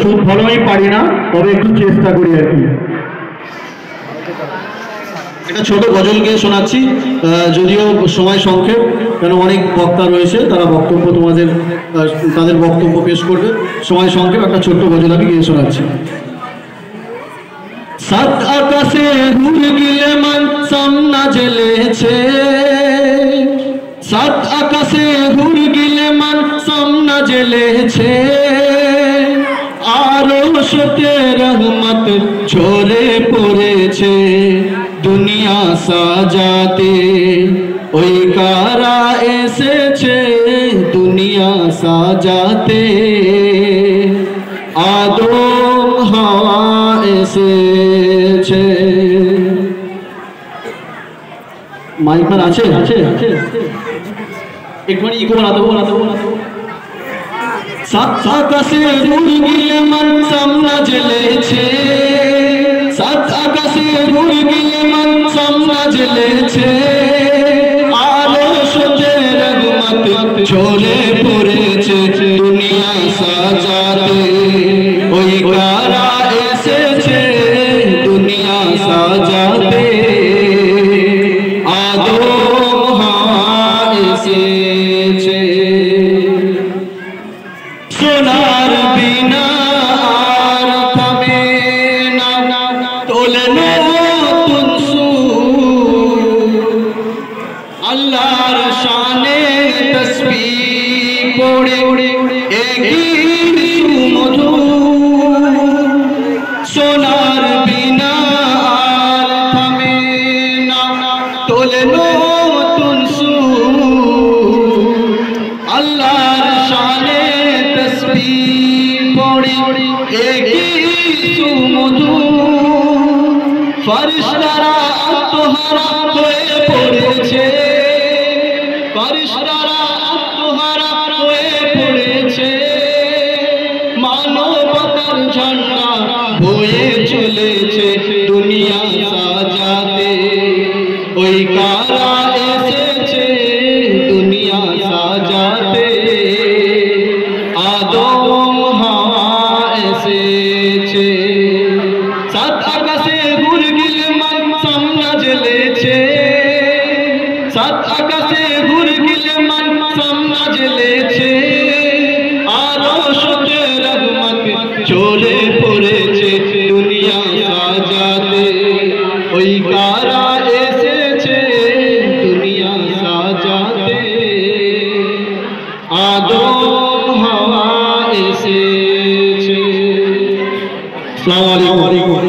খুব ভালো আমি পারি না, তবে একটু চেষ্টা করি আর কি। একটা ছোট গজল গিয়ে শোনাচ্ছি, যদিও সময় সংক্ষেপ, কেন অনেক বক্তা রয়েছে, তারা বক্তব্য তাদের বক্তব্য পেশ করবে। সময় সংক্ষেপ, একটা ছোট্ট গজল আমি গিয়ে শোনাচ্ছি। সাত আকাশে ঘুরে গিলে মান সামনা জ্বলেছে, সাত আকাশে ঘুরে গিলে মান সামনা জ্বলেছে, আরো সতে রহমত ঝরে পড়েছে দুনিয়া সাজাতে, ওই কারা এসেছে দুনিয়া সাজাতে, আদম হাওয়া এসেছে। মাইক ম্যান আছে? একটুখানি ইকো বানাতে সাত আকাশে ঘুরে গিয়ে মান সামনা জ্বলেছে, সাত আকাশে ঘুরে গিয়ে মান সামনা জ্বলেছে, আলো সতে রহমত ঝরে পড়েছে দুনিয়া সাজাতে, ওই কারা এসেছে দুনিয়া সাজাতে, আদম হাওয়া এসেছে। সোনার বিনা আর থামে না, তোলে নতুন সুর, আল্লাহর শানে তসবিহ পড়ে একই মধুর, সোনার বিনা আর থামে না, তোলে নতুন সুর, আল্লাহর শানে পড়ে একই সুমধুর, ফরিশতারা আত্মহারা হয়ে পড়েছে, ফরিশতারা আত্মহারা হয়ে পড়েছে, মানবতার ঝান্ডা বয়ে চলেছে দুনিয়া সাজাতে, ওই কারা এসেছে দুনিয়া সাজাতে, আদম হাওয়া এসেছে। সাত আকাশে ঘুরে গিলে মান সামনা জ্বলেছে, সাত আকাশে ঘুরে গিলে মান সামনা জ্বলেছে, আরো সতে রহমত ঝরে পড়েছে দুনিয়া সাজাতে, ওই কারা এসেছে দুনিয়া সাজাতে, আদম হাওয়া এসেছে। আসসালামু আলাইকুম।